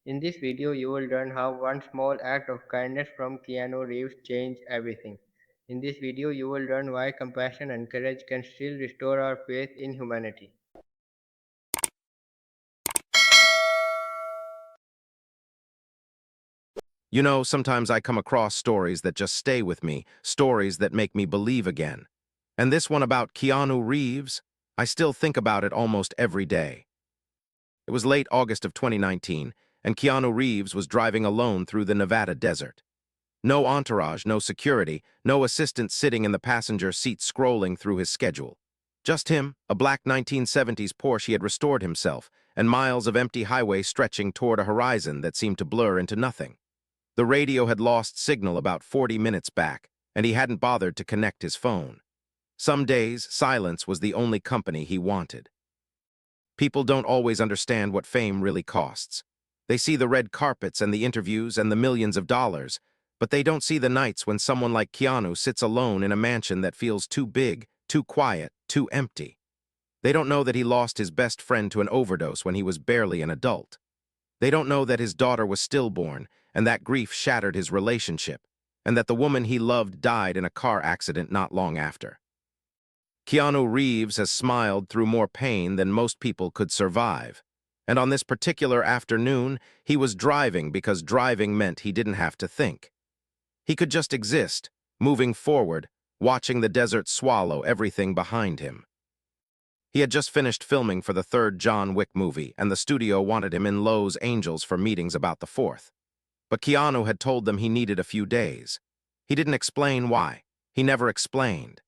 In this video, you will learn how one small act of kindness from Keanu Reeves changed everything. In this video, you will learn why compassion and courage can still restore our faith in humanity. You know, sometimes I come across stories that just stay with me, stories that make me believe again. And this one about Keanu Reeves, I still think about it almost every day. It was late August of 2019, and Keanu Reeves was driving alone through the Nevada desert. No entourage, no security, no assistant sitting in the passenger seat scrolling through his schedule. Just him, a black 1970s Porsche he had restored himself, and miles of empty highway stretching toward a horizon that seemed to blur into nothing. The radio had lost signal about 40 minutes back, and he hadn't bothered to connect his phone. Some days, silence was the only company he wanted. People don't always understand what fame really costs. They see the red carpets and the interviews and the millions of dollars, but they don't see the nights when someone like Keanu sits alone in a mansion that feels too big, too quiet, too empty. They don't know that he lost his best friend to an overdose when he was barely an adult. They don't know that his daughter was stillborn, and that grief shattered his relationship, and that the woman he loved died in a car accident not long after. Keanu Reeves has smiled through more pain than most people could survive, and on this particular afternoon, he was driving because driving meant he didn't have to think. He could just exist, moving forward, watching the desert swallow everything behind him. He had just finished filming for the third John Wick movie, and the studio wanted him in Los Angeles for meetings about the fourth. But Keanu had told them he needed a few days. He didn't explain why. He never explained.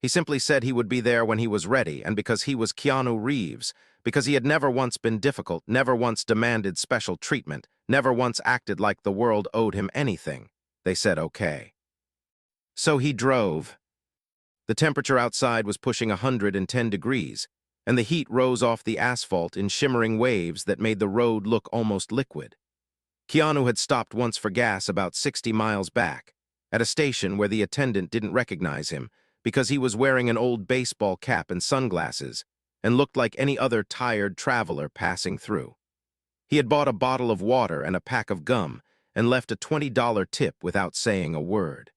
He simply said he would be there when he was ready, and because he was Keanu Reeves, because he had never once been difficult, never once demanded special treatment, never once acted like the world owed him anything, they said okay. So he drove. The temperature outside was pushing 110 degrees, and the heat rose off the asphalt in shimmering waves that made the road look almost liquid. Keanu had stopped once for gas about 60 miles back, at a station where the attendant didn't recognize him because he was wearing an old baseball cap and sunglasses and looked like any other tired traveler passing through. He had bought a bottle of water and a pack of gum and left a $20 tip without saying a word.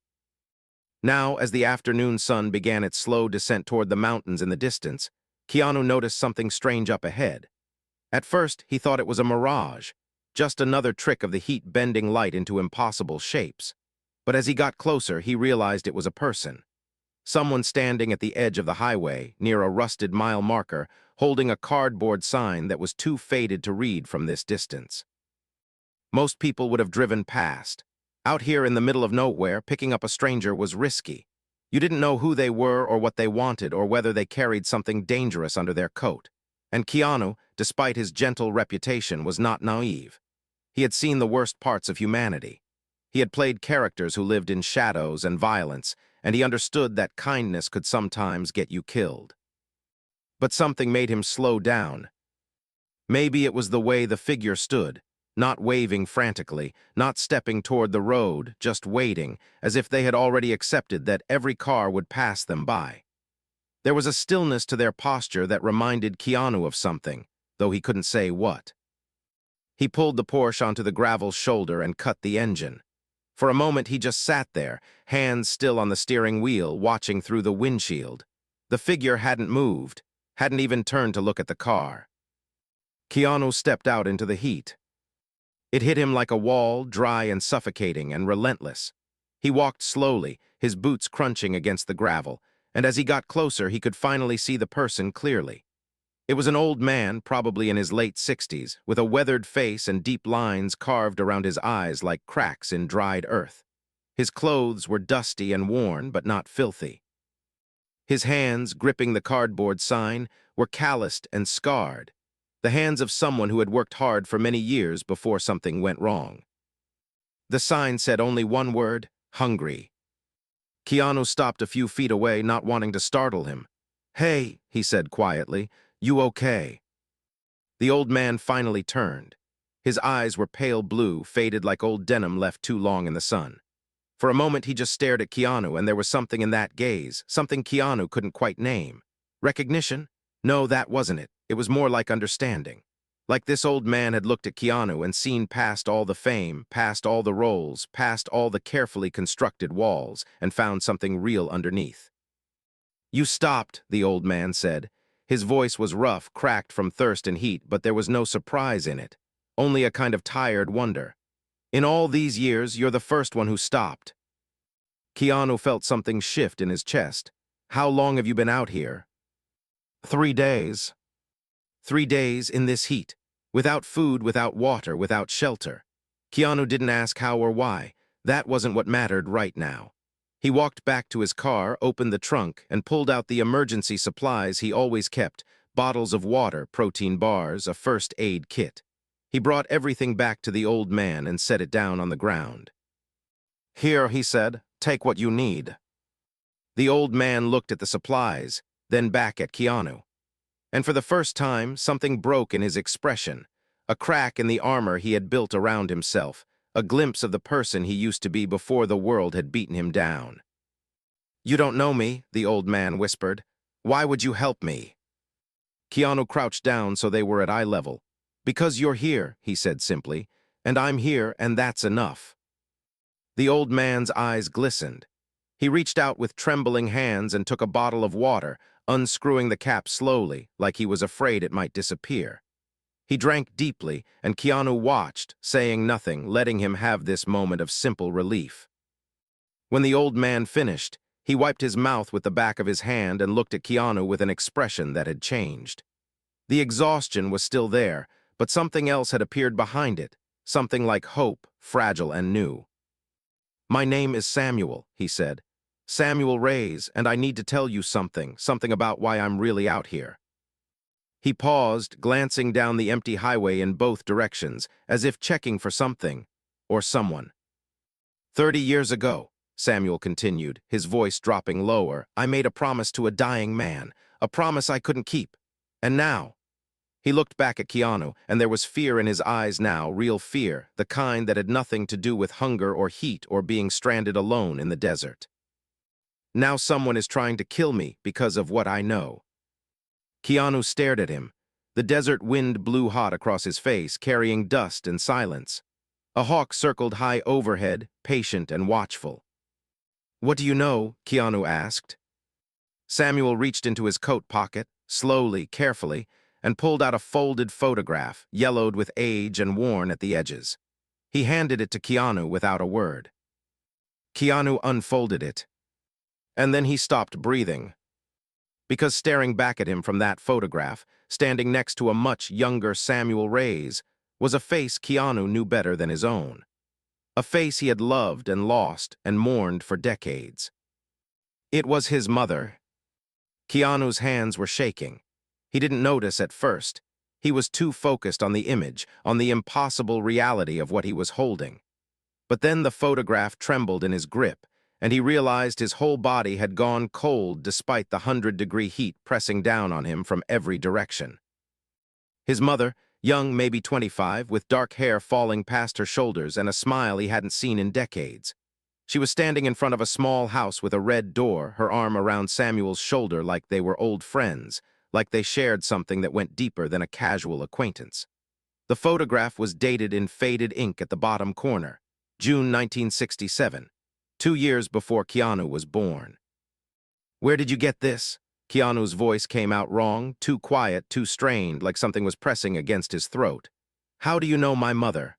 Now, as the afternoon sun began its slow descent toward the mountains in the distance, Keanu noticed something strange up ahead. At first, he thought it was a mirage, just another trick of the heat bending light into impossible shapes. But as he got closer, he realized it was a person. Someone standing at the edge of the highway, near a rusted mile marker, holding a cardboard sign that was too faded to read from this distance. Most people would have driven past. Out here in the middle of nowhere, picking up a stranger was risky. You didn't know who they were or what they wanted or whether they carried something dangerous under their coat. And Keanu, despite his gentle reputation, was not naive. He had seen the worst parts of humanity. He had played characters who lived in shadows and violence, and he understood that kindness could sometimes get you killed. But something made him slow down. Maybe it was the way the figure stood, not waving frantically, not stepping toward the road, just waiting, as if they had already accepted that every car would pass them by. There was a stillness to their posture that reminded Keanu of something, though he couldn't say what. He pulled the Porsche onto the gravel shoulder and cut the engine. For a moment he just sat there, hands still on the steering wheel, watching through the windshield. The figure hadn't moved, hadn't even turned to look at the car. Keanu stepped out into the heat. It hit him like a wall, dry and suffocating and relentless. He walked slowly, his boots crunching against the gravel, and as he got closer he could finally see the person clearly. It was an old man, probably in his late 60s, with a weathered face and deep lines carved around his eyes like cracks in dried earth. His clothes were dusty and worn, but not filthy. His hands, gripping the cardboard sign, were calloused and scarred, the hands of someone who had worked hard for many years before something went wrong. The sign said only one word: hungry. Keanu stopped a few feet away, not wanting to startle him. "Hey," he said quietly, "you okay?" The old man finally turned. His eyes were pale blue, faded like old denim left too long in the sun. For a moment he just stared at Keanu, and there was something in that gaze, something Keanu couldn't quite name. Recognition? No, that wasn't it. It was more like understanding. Like this old man had looked at Keanu and seen past all the fame, past all the roles, past all the carefully constructed walls, and found something real underneath. "You stopped," the old man said. His voice was rough, cracked from thirst and heat, but there was no surprise in it, only a kind of tired wonder. "In all these years, you're the first one who stopped." Keanu felt something shift in his chest. "How long have you been out here?" 3 days. 3 days in this heat, without food, without water, without shelter. Keanu didn't ask how or why. That wasn't what mattered right now. He walked back to his car, opened the trunk, and pulled out the emergency supplies he always kept: bottles of water, protein bars, a first aid kit. He brought everything back to the old man and set it down on the ground. "Here," he said, "take what you need." The old man looked at the supplies, then back at Keanu. And for the first time, something broke in his expression. A crack in the armor he had built around himself, a glimpse of the person he used to be before the world had beaten him down. "You don't know me," the old man whispered. "Why would you help me?" Keanu crouched down so they were at eye level. "Because you're here," he said simply, "and I'm here, and that's enough." The old man's eyes glistened. He reached out with trembling hands and took a bottle of water, unscrewing the cap slowly, like he was afraid it might disappear. He drank deeply, and Keanu watched, saying nothing, letting him have this moment of simple relief. When the old man finished, he wiped his mouth with the back of his hand and looked at Keanu with an expression that had changed. The exhaustion was still there, but something else had appeared behind it, something like hope, fragile and new. "My name is Samuel," he said. "Samuel Reyes, and I need to tell you something about why I'm really out here." He paused, glancing down the empty highway in both directions, as if checking for something or someone. 30 years ago," Samuel continued, his voice dropping lower, "I made a promise to a dying man, a promise I couldn't keep. And now—" He looked back at Keanu, and there was fear in his eyes now, real fear, the kind that had nothing to do with hunger or heat or being stranded alone in the desert. "Now someone is trying to kill me because of what I know." Keanu stared at him. The desert wind blew hot across his face, carrying dust and silence. A hawk circled high overhead, patient and watchful. "What do you know?" Keanu asked. Samuel reached into his coat pocket, slowly, carefully, and pulled out a folded photograph, yellowed with age and worn at the edges. He handed it to Keanu without a word. Keanu unfolded it. And then he stopped breathing. Because staring back at him from that photograph, standing next to a much younger Samuel Reyes, was a face Keanu knew better than his own. A face he had loved and lost and mourned for decades. It was his mother. Keanu's hands were shaking. He didn't notice at first. He was too focused on the image, on the impossible reality of what he was holding. But then the photograph trembled in his grip, and he realized his whole body had gone cold despite the 100-degree heat pressing down on him from every direction. His mother, young, maybe 25, with dark hair falling past her shoulders and a smile he hadn't seen in decades. She was standing in front of a small house with a red door, her arm around Samuel's shoulder like they were old friends, like they shared something that went deeper than a casual acquaintance. The photograph was dated in faded ink at the bottom corner, June 1967. 2 years before Keanu was born. "Where did you get this?" Keanu's voice came out wrong, too quiet, too strained, like something was pressing against his throat. "How do you know my mother?"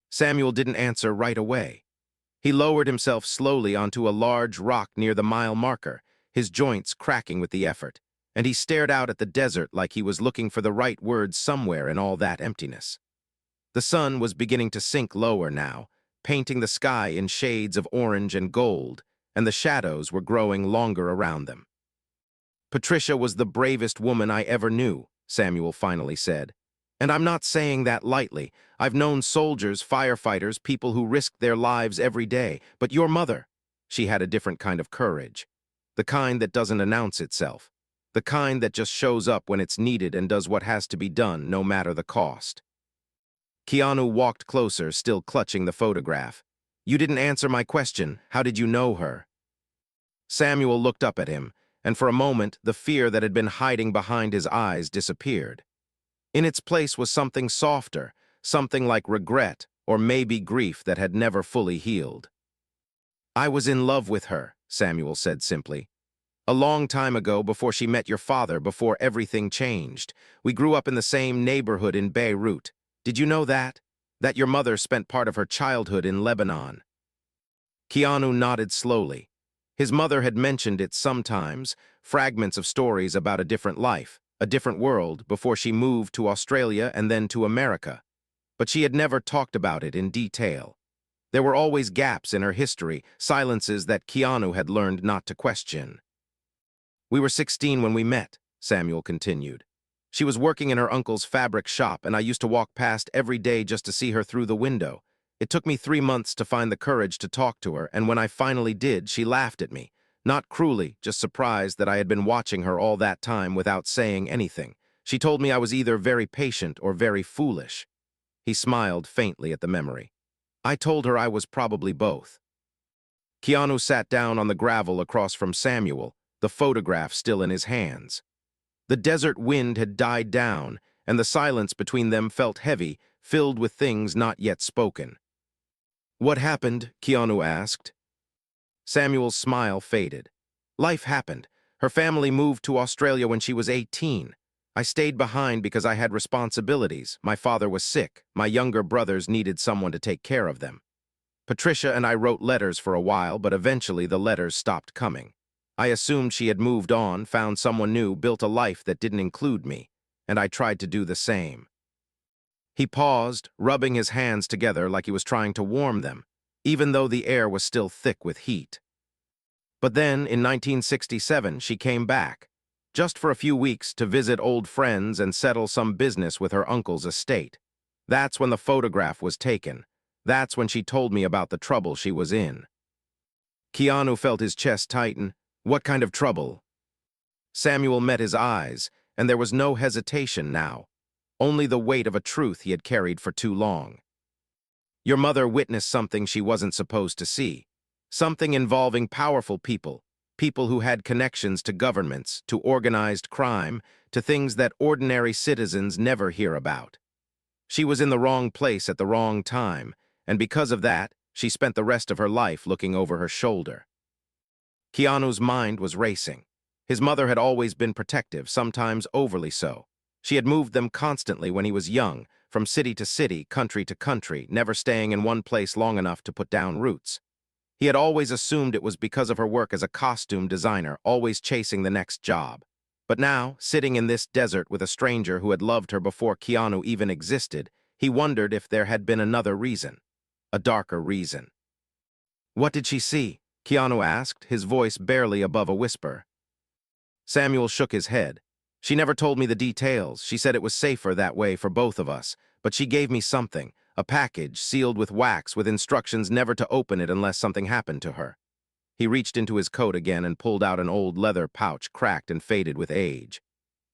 Samuel didn't answer right away. He lowered himself slowly onto a large rock near the mile marker, his joints cracking with the effort, and he stared out at the desert like he was looking for the right words somewhere in all that emptiness. The sun was beginning to sink lower now, painting the sky in shades of orange and gold, and the shadows were growing longer around them. "Patricia was the bravest woman I ever knew," Samuel finally said. "And I'm not saying that lightly. I've known soldiers, firefighters, people who risked their lives every day. But your mother, she had a different kind of courage. The kind that doesn't announce itself. The kind that just shows up when it's needed and does what has to be done, no matter the cost." Keanu walked closer, still clutching the photograph. "You didn't answer my question. How did you know her?" Samuel looked up at him, and for a moment, the fear that had been hiding behind his eyes disappeared. In its place was something softer, something like regret or maybe grief that had never fully healed. "I was in love with her," Samuel said simply. "A long time ago, before she met your father, before everything changed. We grew up in the same neighborhood in Beirut. Did you know that? That your mother spent part of her childhood in Lebanon?" Keanu nodded slowly. His mother had mentioned it sometimes, fragments of stories about a different life, a different world, before she moved to Australia and then to America. But she had never talked about it in detail. There were always gaps in her history, silences that Keanu had learned not to question. "We were 16 when we met," Samuel continued. "She was working in her uncle's fabric shop, and I used to walk past every day just to see her through the window. It took me 3 months to find the courage to talk to her, and when I finally did, she laughed at me. Not cruelly, just surprised that I had been watching her all that time without saying anything. She told me I was either very patient or very foolish." He smiled faintly at the memory. "I told her I was probably both." Keanu sat down on the gravel across from Samuel, the photograph still in his hands. The desert wind had died down, and the silence between them felt heavy, filled with things not yet spoken. "What happened?" Keanu asked. Samuel's smile faded. "Life happened. Her family moved to Australia when she was 18. I stayed behind because I had responsibilities. My father was sick. My younger brothers needed someone to take care of them. Patricia and I wrote letters for a while, but eventually the letters stopped coming. I assumed she had moved on, found someone new, built a life that didn't include me, and I tried to do the same." He paused, rubbing his hands together like he was trying to warm them, even though the air was still thick with heat. "But then, in 1967, she came back, just for a few weeks to visit old friends and settle some business with her uncle's estate. That's when the photograph was taken. That's when she told me about the trouble she was in." Keanu felt his chest tighten. "What kind of trouble?" Samuel met his eyes, and there was no hesitation now, only the weight of a truth he had carried for too long. "Your mother witnessed something she wasn't supposed to see. Something involving powerful people, people who had connections to governments, to organized crime, to things that ordinary citizens never hear about. She was in the wrong place at the wrong time, and because of that, she spent the rest of her life looking over her shoulder." Keanu's mind was racing. His mother had always been protective, sometimes overly so. She had moved them constantly when he was young, from city to city, country to country, never staying in one place long enough to put down roots. He had always assumed it was because of her work as a costume designer, always chasing the next job. But now, sitting in this desert with a stranger who had loved her before Keanu even existed, he wondered if there had been another reason, a darker reason. "What did she see?" Keanu asked, his voice barely above a whisper. Samuel shook his head. "She never told me the details. She said it was safer that way for both of us. But she gave me something, a package sealed with wax with instructions never to open it unless something happened to her." He reached into his coat again and pulled out an old leather pouch cracked and faded with age.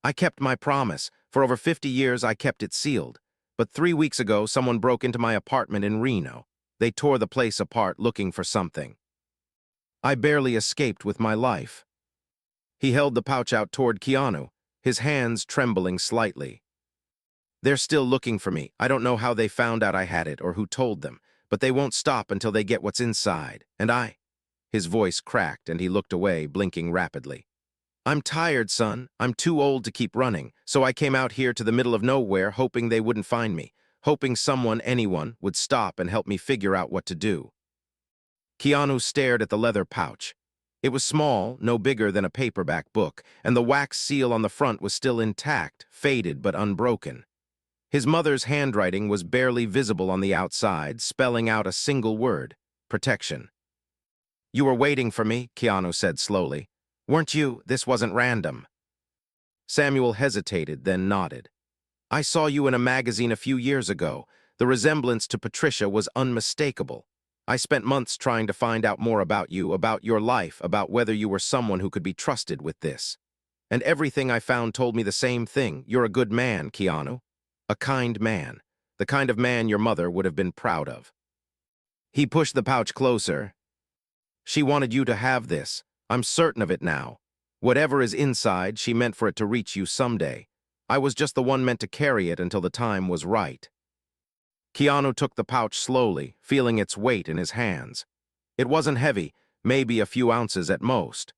"I kept my promise. For over 50 years, I kept it sealed. But 3 weeks ago, someone broke into my apartment in Reno. They tore the place apart looking for something. I barely escaped with my life." He held the pouch out toward Keanu, his hands trembling slightly. "They're still looking for me. I don't know how they found out I had it or who told them, but they won't stop until they get what's inside. And I—" His voice cracked and he looked away, blinking rapidly. "I'm tired, son. I'm too old to keep running, so I came out here to the middle of nowhere hoping they wouldn't find me, hoping someone, anyone, would stop and help me figure out what to do." Keanu stared at the leather pouch. It was small, no bigger than a paperback book, and the wax seal on the front was still intact, faded but unbroken. His mother's handwriting was barely visible on the outside, spelling out a single word: protection. "You were waiting for me," Keanu said slowly. "Weren't you? This wasn't random." Samuel hesitated, then nodded. "I saw you in a magazine a few years ago. The resemblance to Patricia was unmistakable. I spent months trying to find out more about you, about your life, about whether you were someone who could be trusted with this. And everything I found told me the same thing. You're a good man, Keanu. A kind man. The kind of man your mother would have been proud of." He pushed the pouch closer. "She wanted you to have this. I'm certain of it now. Whatever is inside, she meant for it to reach you someday. I was just the one meant to carry it until the time was right. Keanu took the pouch slowly, feeling its weight in his hands. It wasn't heavy, maybe a few ounces at most,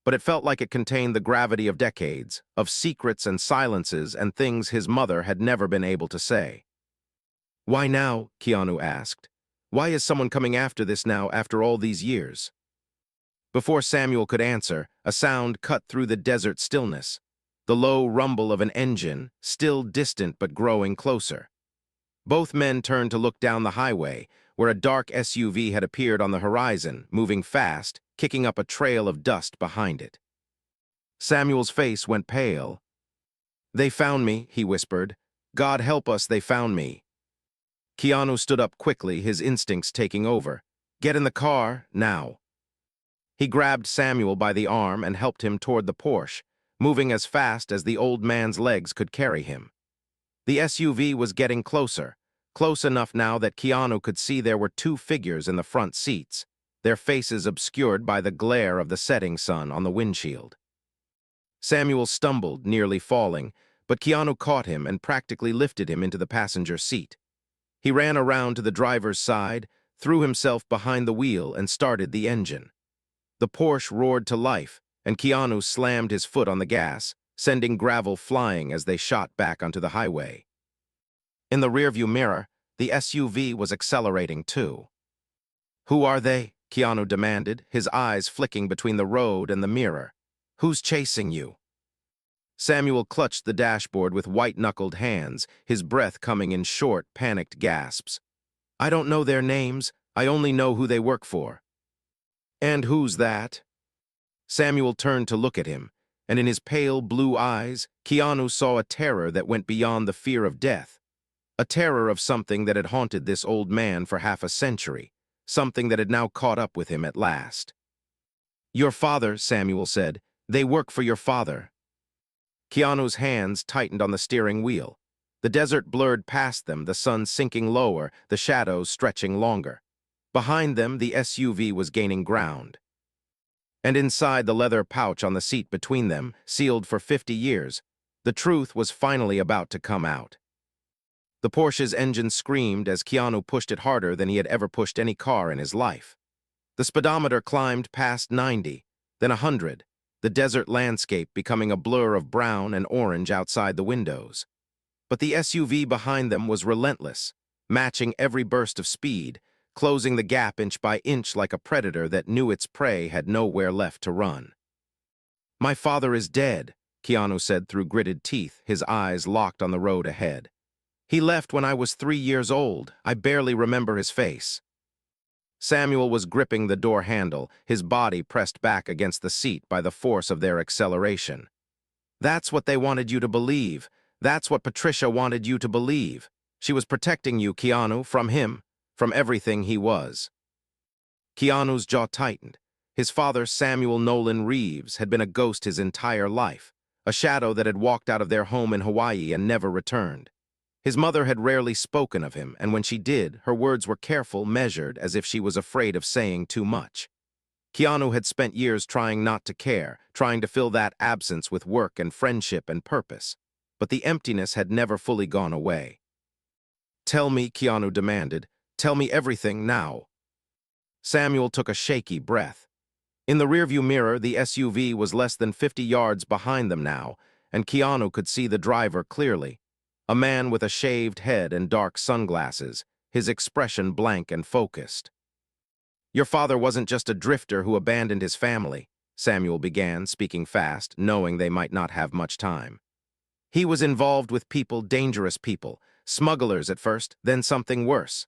but it felt like it contained the gravity of decades, of secrets and silences and things his mother had never been able to say. "Why now?" Keanu asked. "Why is someone coming after this now after all these years?" Before Samuel could answer, a sound cut through the desert stillness. The low rumble of an engine, still distant but growing closer. Both men turned to look down the highway, where a dark SUV had appeared on the horizon, moving fast, kicking up a trail of dust behind it. Samuel's face went pale. "They found me," he whispered. "God help us, they found me." Keanu stood up quickly, his instincts taking over. "Get in the car, now." He grabbed Samuel by the arm and helped him toward the Porsche, moving as fast as the old man's legs could carry him. The SUV was getting closer, close enough now that Keanu could see there were two figures in the front seats, their faces obscured by the glare of the setting sun on the windshield. Samuel stumbled, nearly falling, but Keanu caught him and practically lifted him into the passenger seat. He ran around to the driver's side, threw himself behind the wheel, and started the engine. The Porsche roared to life, and Keanu slammed his foot on the gas, sending gravel flying as they shot back onto the highway. In the rearview mirror, the SUV was accelerating too. "Who are they?" Keanu demanded, his eyes flicking between the road and the mirror. "Who's chasing you?" Samuel clutched the dashboard with white-knuckled hands, his breath coming in short, panicked gasps. "I don't know their names. I only know who they work for." "And who's that?" Samuel turned to look at him, and in his pale blue eyes, Keanu saw a terror that went beyond the fear of death. A terror of something that had haunted this old man for half a century, something that had now caught up with him at last. "Your father," Samuel said. "They work for your father." Keanu's hands tightened on the steering wheel. The desert blurred past them, the sun sinking lower, the shadows stretching longer. Behind them, the SUV was gaining ground. And inside the leather pouch on the seat between them, sealed for 50 years, the truth was finally about to come out. The Porsche's engine screamed as Keanu pushed it harder than he had ever pushed any car in his life. The speedometer climbed past 90, then 100, the desert landscape becoming a blur of brown and orange outside the windows. But the SUV behind them was relentless, matching every burst of speed, closing the gap inch by inch like a predator that knew its prey had nowhere left to run. "My father is dead," Keanu said through gritted teeth, his eyes locked on the road ahead. "He left when I was 3 years old. I barely remember his face." Samuel was gripping the door handle, his body pressed back against the seat by the force of their acceleration. "That's what they wanted you to believe. That's what Patricia wanted you to believe. She was protecting you, Keanu, from him, from everything he was." Keanu's jaw tightened. His father, Samuel Nolan Reeves, had been a ghost his entire life, a shadow that had walked out of their home in Hawaii and never returned. His mother had rarely spoken of him, and when she did, her words were careful, measured, as if she was afraid of saying too much. Keanu had spent years trying not to care, trying to fill that absence with work and friendship and purpose. But the emptiness had never fully gone away. "Tell me," Keanu demanded. "Tell me everything now." Samuel took a shaky breath. In the rearview mirror, the SUV was less than 50 yards behind them now, and Keanu could see the driver clearly. A man with a shaved head and dark sunglasses, his expression blank and focused. "Your father wasn't just a drifter who abandoned his family," Samuel began, speaking fast, knowing they might not have much time. "He was involved with people, dangerous people, smugglers at first, then something worse.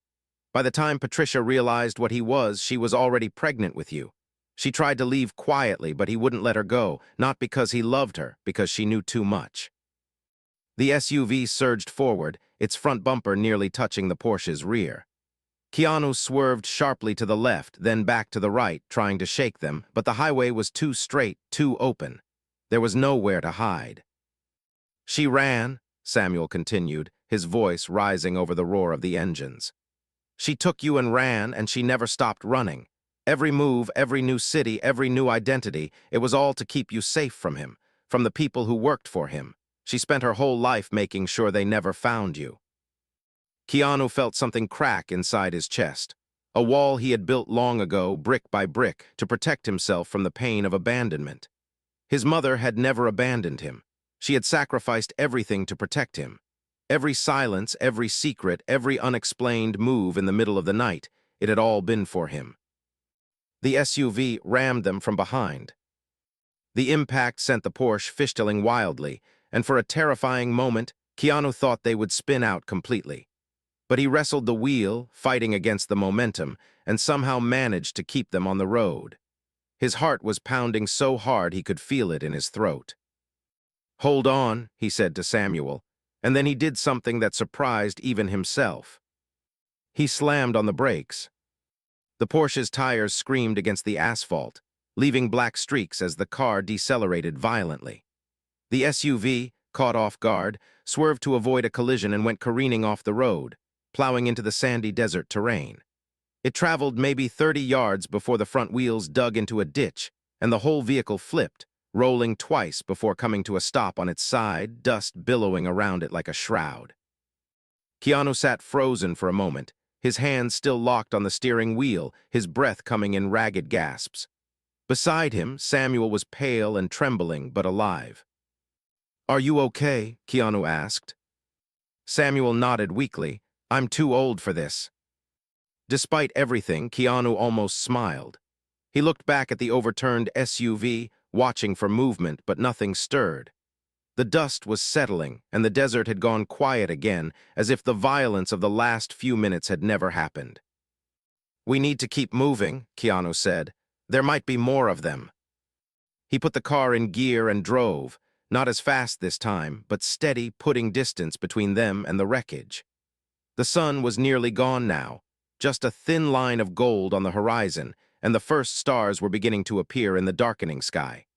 By the time Patricia realized what he was, she was already pregnant with you. She tried to leave quietly, but he wouldn't let her go, not because he loved her, because she knew too much." The SUV surged forward, its front bumper nearly touching the Porsche's rear. Keanu swerved sharply to the left, then back to the right, trying to shake them, but the highway was too straight, too open. There was nowhere to hide. "She ran," Samuel continued, his voice rising over the roar of the engines. "She took you and ran, and she never stopped running. Every move, every new city, every new identity, it was all to keep you safe from him, from the people who worked for him. She spent her whole life making sure they never found you. Keanu felt something crack inside his chest, a wall he had built long ago, brick by brick, to protect himself from the pain of abandonment. His mother had never abandoned him. She had sacrificed everything to protect him. Every silence, every secret, every unexplained move in the middle of the night, it had all been for him. The SUV rammed them from behind. The impact sent the Porsche fishtailing wildly, and for a terrifying moment, Keanu thought they would spin out completely. But he wrestled the wheel, fighting against the momentum, and somehow managed to keep them on the road. His heart was pounding so hard he could feel it in his throat. "Hold on," he said to Samuel, and then he did something that surprised even himself. He slammed on the brakes. The Porsche's tires screamed against the asphalt, leaving black streaks as the car decelerated violently. The SUV, caught off guard, swerved to avoid a collision and went careening off the road, plowing into the sandy desert terrain. It traveled maybe 30 yards before the front wheels dug into a ditch, and the whole vehicle flipped, rolling twice before coming to a stop on its side, dust billowing around it like a shroud. Keanu sat frozen for a moment, his hands still locked on the steering wheel, his breath coming in ragged gasps. Beside him, Samuel was pale and trembling, but alive. "Are you okay?" Keanu asked. Samuel nodded weakly. "I'm too old for this." Despite everything, Keanu almost smiled. He looked back at the overturned SUV, watching for movement, but nothing stirred. The dust was settling, and the desert had gone quiet again, as if the violence of the last few minutes had never happened. "We need to keep moving," Keanu said. "There might be more of them." He put the car in gear and drove, not as fast this time, but steady, putting distance between them and the wreckage. The sun was nearly gone now, just a thin line of gold on the horizon, and the first stars were beginning to appear in the darkening sky.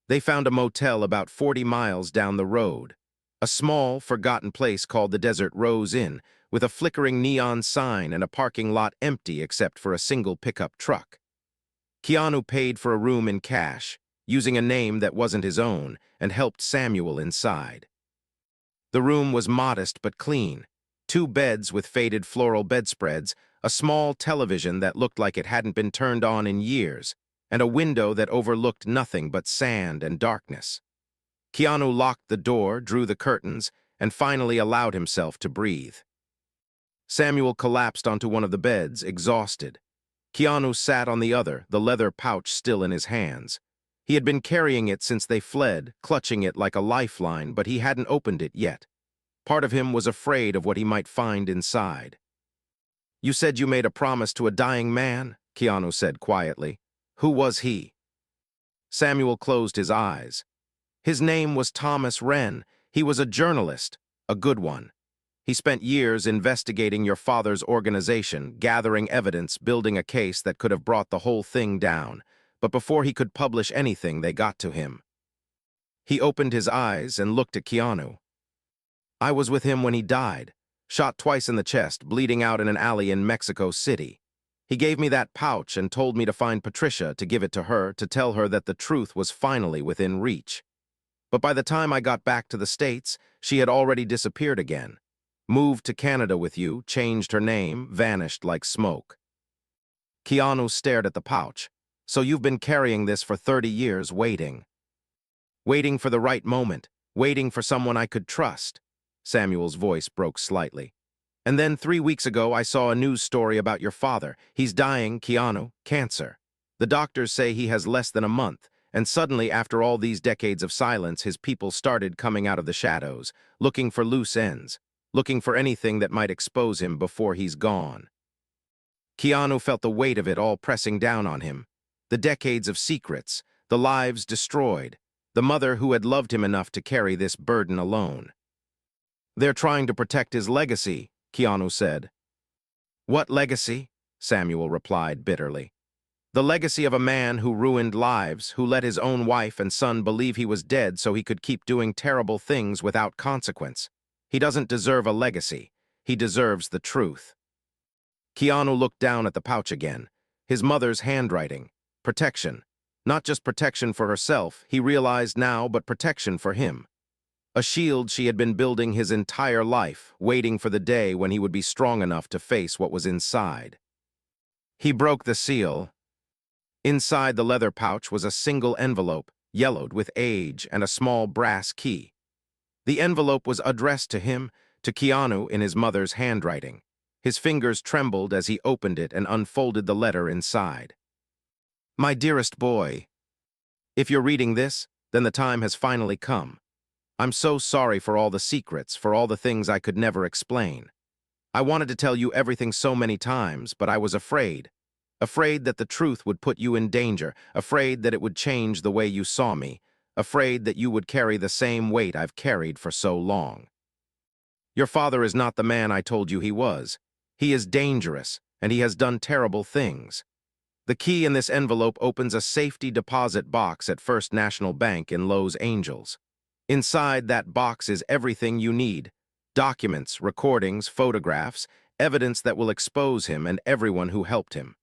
They found a motel about 40 miles down the road, a small, forgotten place called the Desert Rose Inn, with a flickering neon sign and a parking lot empty except for a single pickup truck. Keanu paid for a room in cash, using a name that wasn't his own, and helped Samuel inside. The room was modest but clean. 2 beds with faded floral bedspreads, a small television that looked like it hadn't been turned on in years, and a window that overlooked nothing but sand and darkness. Keanu locked the door, drew the curtains, and finally allowed himself to breathe. Samuel collapsed onto one of the beds, exhausted. Keanu sat on the other, the leather pouch still in his hands. He had been carrying it since they fled, clutching it like a lifeline, but he hadn't opened it yet. Part of him was afraid of what he might find inside. "You said you made a promise to a dying man," Keanu said quietly. "Who was he?" Samuel closed his eyes. His name was Thomas Wren. He was a journalist, a good one. He spent years investigating your father's organization, gathering evidence, building a case that could have brought the whole thing down. But before he could publish anything, they got to him. He opened his eyes and looked at Keanu. "I was with him when he died, shot twice in the chest, bleeding out in an alley in Mexico City. He gave me that pouch and told me to find Patricia, to give it to her, to tell her that the truth was finally within reach. But by the time I got back to the States, she had already disappeared again. Moved to Canada with you, changed her name, vanished like smoke." Keanu stared at the pouch. "So you've been carrying this for 30 years, waiting." "Waiting for the right moment, waiting for someone I could trust." Samuel's voice broke slightly. "And then 3 weeks ago, I saw a news story about your father. He's dying, Keanu, cancer. The doctors say he has less than a month, and suddenly, after all these decades of silence, his people started coming out of the shadows, looking for loose ends, looking for anything that might expose him before he's gone." Keanu felt the weight of it all pressing down on him. The decades of secrets, the lives destroyed, the mother who had loved him enough to carry this burden alone. "They're trying to protect his legacy," Keanu said. "What legacy?" Samuel replied bitterly. "The legacy of a man who ruined lives, who let his own wife and son believe he was dead so he could keep doing terrible things without consequence. He doesn't deserve a legacy. He deserves the truth." Keanu looked down at the pouch again. His mother's handwriting. Protection. Not just protection for herself, he realized now, but protection for him. a shield she had been building his entire life, waiting for the day when he would be strong enough to face what was inside. He broke the seal. Inside the leather pouch was a single envelope, yellowed with age, and a small brass key. The envelope was addressed to him, to Keanu in his mother's handwriting. His fingers trembled as he opened it and unfolded the letter inside. My dearest boy, if you're reading this, then the time has finally come. I'm so sorry for all the secrets, for all the things I could never explain. I wanted to tell you everything so many times, but I was afraid. Afraid that the truth would put you in danger, afraid that it would change the way you saw me, afraid that you would carry the same weight I've carried for so long. Your father is not the man I told you he was. He is dangerous, and he has done terrible things. The key in this envelope opens a safety deposit box at First National Bank in Los Angeles. Inside that box is everything you need: documents, recordings, photographs, evidence that will expose him and everyone who helped him.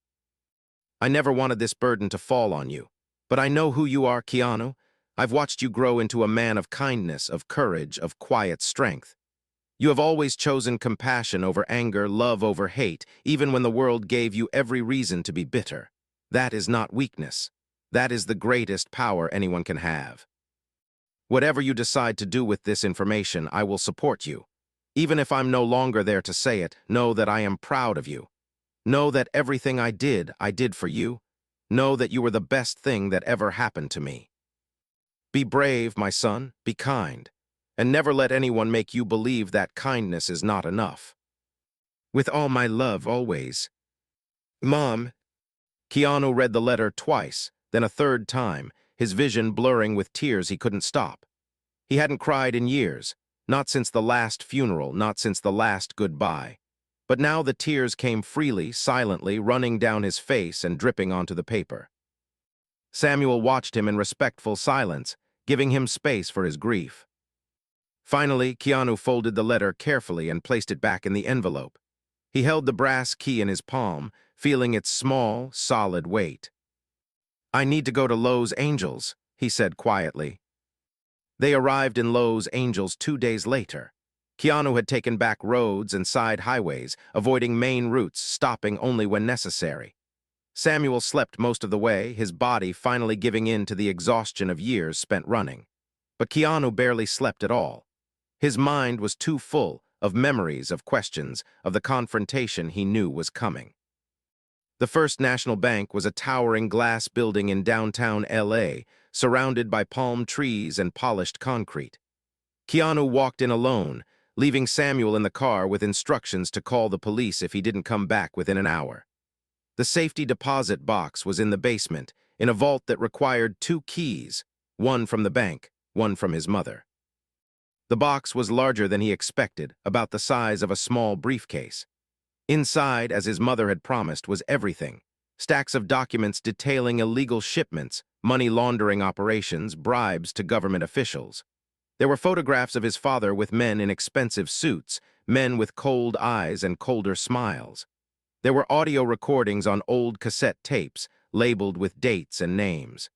I never wanted this burden to fall on you, but I know who you are, Keanu. I've watched you grow into a man of kindness, of courage, of quiet strength. You have always chosen compassion over anger, love over hate, even when the world gave you every reason to be bitter. That is not weakness. That is the greatest power anyone can have. Whatever you decide to do with this information, I will support you. Even if I'm no longer there to say it, know that I am proud of you. Know that everything I did for you. Know that you were the best thing that ever happened to me. Be brave, my son, be kind, and never let anyone make you believe that kindness is not enough. With all my love, always. Mom. Keanu read the letter twice, then a third time, his vision blurring with tears he couldn't stop. He hadn't cried in years, not since the last funeral, not since the last goodbye. But now the tears came freely, silently, running down his face and dripping onto the paper. Samuel watched him in respectful silence, giving him space for his grief. Finally, Keanu folded the letter carefully and placed it back in the envelope. He held the brass key in his palm, feeling its small, solid weight. I need to go to Los Angeles, he said quietly. They arrived in Los Angeles 2 days later. Keanu had taken back roads and side highways, avoiding main routes, stopping only when necessary. Samuel slept most of the way, his body finally giving in to the exhaustion of years spent running. But Keanu barely slept at all. His mind was too full of memories, of questions, of the confrontation he knew was coming. The First National Bank was a towering glass building in downtown LA, surrounded by palm trees and polished concrete. Keanu walked in alone, leaving Samuel in the car with instructions to call the police if he didn't come back within an hour. The safety deposit box was in the basement, in a vault that required 2 keys, one from the bank, one from his mother. The box was larger than he expected, about the size of a small briefcase. Inside, as his mother had promised, was everything: stacks of documents detailing illegal shipments, money laundering operations, bribes to government officials. There were photographs of his father with men in expensive suits, men with cold eyes and colder smiles. There were audio recordings on old cassette tapes, labeled with dates and names.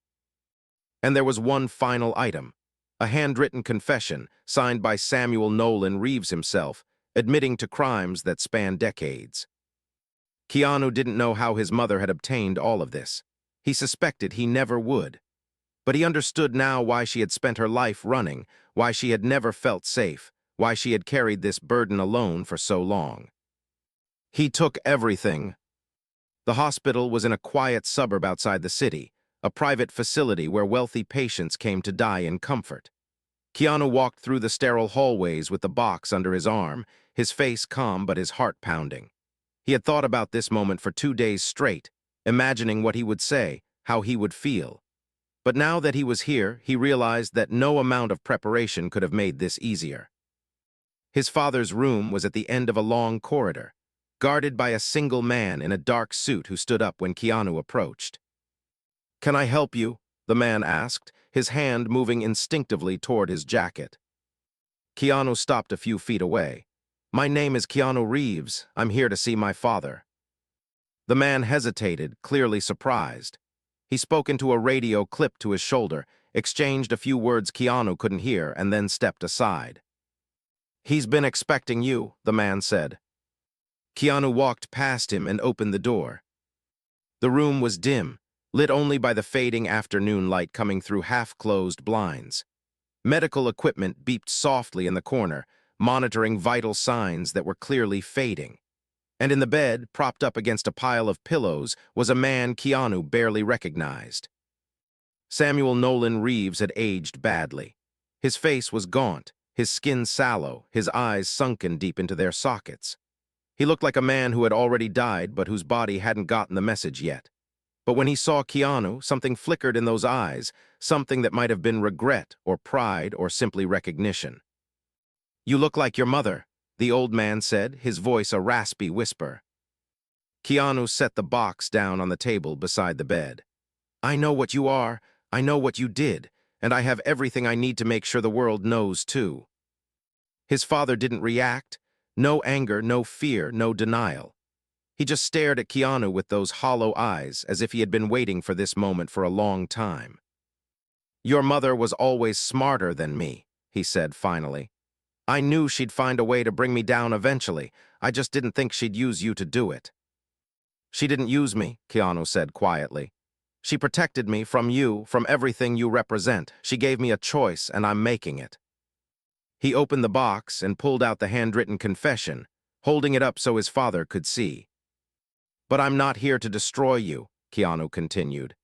And there was one final item: a handwritten confession signed by Samuel Nolan Reeves himself, admitting to crimes that spanned decades. Keanu didn't know how his mother had obtained all of this. He suspected he never would. But he understood now why she had spent her life running, why she had never felt safe, why she had carried this burden alone for so long. He took everything. The hospital was in a quiet suburb outside the city, a private facility where wealthy patients came to die in comfort. Keanu walked through the sterile hallways with the box under his arm, his face calm but his heart pounding. He had thought about this moment for 2 days straight, imagining what he would say, how he would feel. But now that he was here, he realized that no amount of preparation could have made this easier. His father's room was at the end of a long corridor, guarded by a single man in a dark suit who stood up when Keanu approached. "Can I help you?" the man asked, his hand moving instinctively toward his jacket. Keanu stopped a few feet away. "My name is Keanu Reeves. I'm here to see my father." The man hesitated, clearly surprised. He spoke into a radio clipped to his shoulder, exchanged a few words Keanu couldn't hear, and then stepped aside. "He's been expecting you," the man said. Keanu walked past him and opened the door. The room was dim, lit only by the fading afternoon light coming through half-closed blinds. Medical equipment beeped softly in the corner, monitoring vital signs that were clearly fading. And in the bed, propped up against a pile of pillows, was a man Keanu barely recognized. Samuel Nolan Reeves had aged badly. His face was gaunt, his skin sallow, his eyes sunken deep into their sockets. He looked like a man who had already died but whose body hadn't gotten the message yet. But when he saw Keanu, something flickered in those eyes, something that might have been regret or pride or simply recognition. "You look like your mother," the old man said, his voice a raspy whisper. Keanu set the box down on the table beside the bed. "I know what you are, I know what you did, and I have everything I need to make sure the world knows too." His father didn't react. No anger, no fear, no denial. He just stared at Keanu with those hollow eyes, as if he had been waiting for this moment for a long time. "Your mother was always smarter than me," he said finally. "I knew she'd find a way to bring me down eventually. I just didn't think she'd use you to do it." "She didn't use me," Keanu said quietly. "She protected me from you, from everything you represent. She gave me a choice, and I'm making it." He opened the box and pulled out the handwritten confession, holding it up so his father could see. "But I'm not here to destroy you," Keanu continued.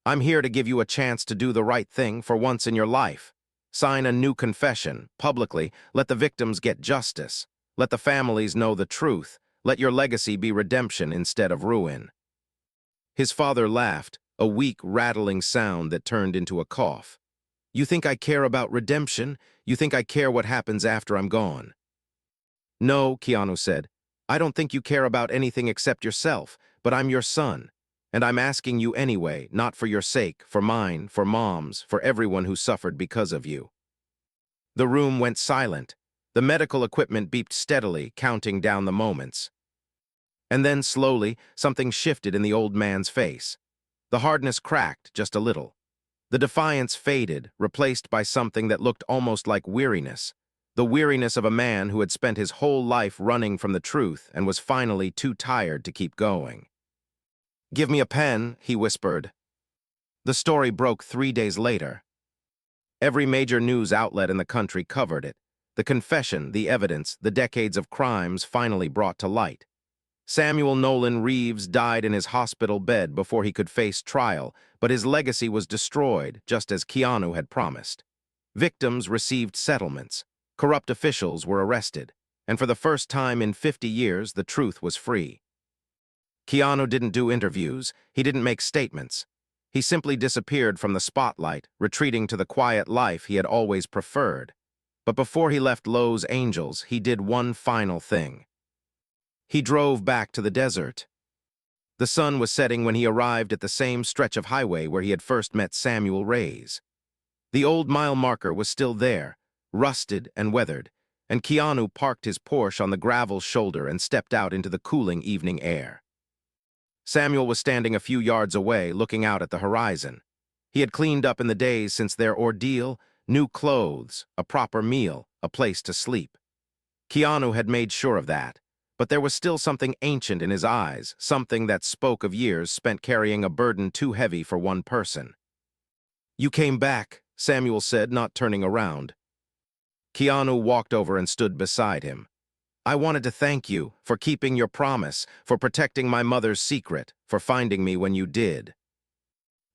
"I'm here to give you a chance to do the right thing for once in your life. Sign a new confession, publicly, let the victims get justice. Let the families know the truth. Let your legacy be redemption instead of ruin." His father laughed, a weak, rattling sound that turned into a cough. "You think I care about redemption? You think I care what happens after I'm gone?" "No," Keanu said. "I don't think you care about anything except yourself, but I'm your son. And I'm asking you anyway, not for your sake, for mine, for Mom's, for everyone who suffered because of you." The room went silent. The medical equipment beeped steadily, counting down the moments. And then, slowly, something shifted in the old man's face. The hardness cracked just a little. The defiance faded, replaced by something that looked almost like weariness. The weariness of a man who had spent his whole life running from the truth and was finally too tired to keep going. "Give me a pen," he whispered. The story broke 3 days later. Every major news outlet in the country covered it. The confession, the evidence, the decades of crimes finally brought to light. Samuel Nolan Reeves died in his hospital bed before he could face trial, but his legacy was destroyed, just as Keanu had promised. Victims received settlements. Corrupt officials were arrested. And for the first time in 50 years, the truth was free. Keanu didn't do interviews. He didn't make statements. He simply disappeared from the spotlight, retreating to the quiet life he had always preferred. But before he left Los Angeles, he did one final thing. He drove back to the desert. The sun was setting when he arrived at the same stretch of highway where he had first met Samuel Reeves. The old mile marker was still there, rusted and weathered, and Keanu parked his Porsche on the gravel shoulder and stepped out into the cooling evening air. Samuel was standing a few yards away, looking out at the horizon. He had cleaned up in the days since their ordeal, new clothes, a proper meal, a place to sleep. Keanu had made sure of that. But there was still something ancient in his eyes, something that spoke of years spent carrying a burden too heavy for one person. "You came back," Samuel said, not turning around. Keanu walked over and stood beside him. "I wanted to thank you for keeping your promise, for protecting my mother's secret, for finding me when you did."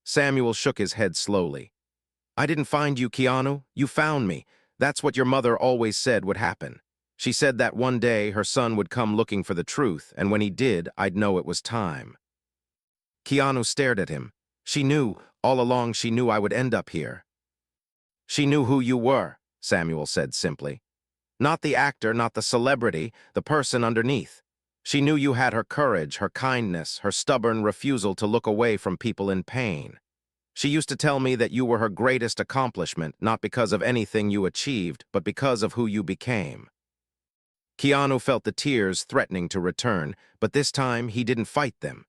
Samuel shook his head slowly. "I didn't find you, Keanu. You found me. That's what your mother always said would happen. She said that one day her son would come looking for the truth, and when he did, I'd know it was time." Keanu stared at him. "She knew, all along she knew I would end up here." "She knew who you were," Samuel said simply. "Not the actor, not the celebrity, the person underneath. She knew you had her courage, her kindness, her stubborn refusal to look away from people in pain. She used to tell me that you were her greatest accomplishment, not because of anything you achieved, but because of who you became." Keanu felt the tears threatening to return, but this time he didn't fight them.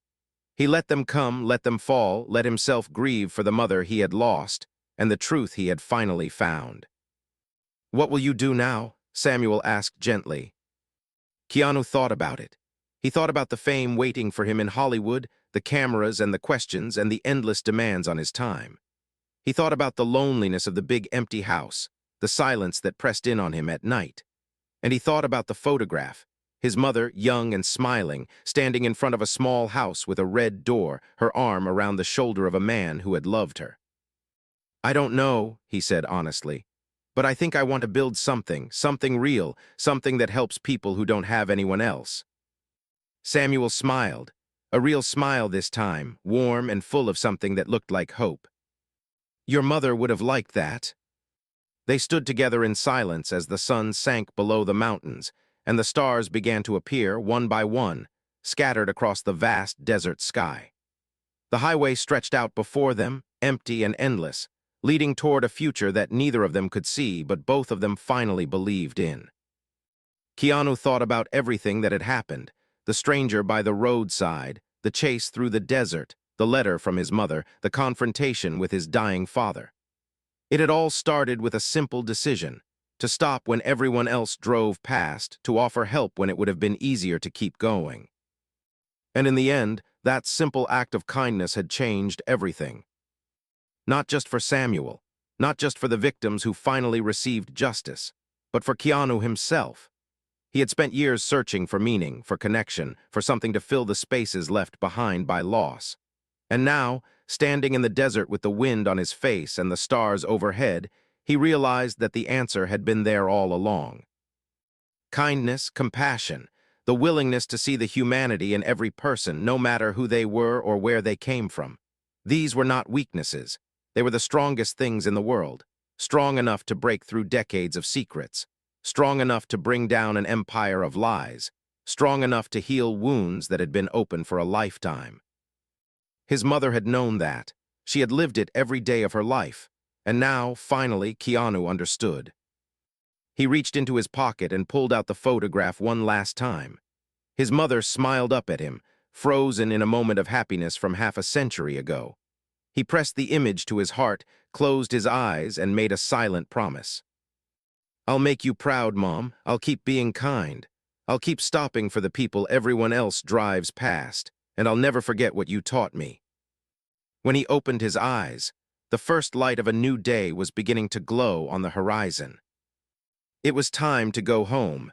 He let them come, let them fall, let himself grieve for the mother he had lost. and the truth he had finally found. "What will you do now?" Samuel asked gently. Keanu thought about it. He thought about the fame waiting for him in Hollywood, the cameras and the questions and the endless demands on his time. He thought about the loneliness of the big empty house, the silence that pressed in on him at night. And he thought about the photograph, his mother, young and smiling, standing in front of a small house with a red door, her arm around the shoulder of a man who had loved her. "I don't know," he said honestly, "but I think I want to build something real, something that helps people who don't have anyone else." Samuel smiled, a real smile this time, warm and full of something that looked like hope. "Your mother would have liked that." They stood together in silence as the sun sank below the mountains, and the stars began to appear one by one, scattered across the vast desert sky. The highway stretched out before them, empty and endless, leading toward a future that neither of them could see but both of them finally believed in. Keanu thought about everything that had happened, the stranger by the roadside, the chase through the desert, the letter from his mother, the confrontation with his dying father. It had all started with a simple decision, to stop when everyone else drove past, to offer help when it would have been easier to keep going. And in the end, that simple act of kindness had changed everything. Not just for Samuel, not just for the victims who finally received justice, but for Keanu himself. He had spent years searching for meaning, for connection, for something to fill the spaces left behind by loss. And now, standing in the desert with the wind on his face and the stars overhead, he realized that the answer had been there all along. Kindness, compassion, the willingness to see the humanity in every person, no matter who they were or where they came from. These were not weaknesses. They were the strongest things in the world, strong enough to break through decades of secrets, strong enough to bring down an empire of lies, strong enough to heal wounds that had been open for a lifetime. His mother had known that. She had lived it every day of her life. And now, finally, Keanu understood. He reached into his pocket and pulled out the photograph one last time. His mother smiled up at him, frozen in a moment of happiness from half a century ago. He pressed the image to his heart, closed his eyes, and made a silent promise. "I'll make you proud, Mom. I'll keep being kind. I'll keep stopping for the people everyone else drives past, and I'll never forget what you taught me." When he opened his eyes, the first light of a new day was beginning to glow on the horizon. It was time to go home,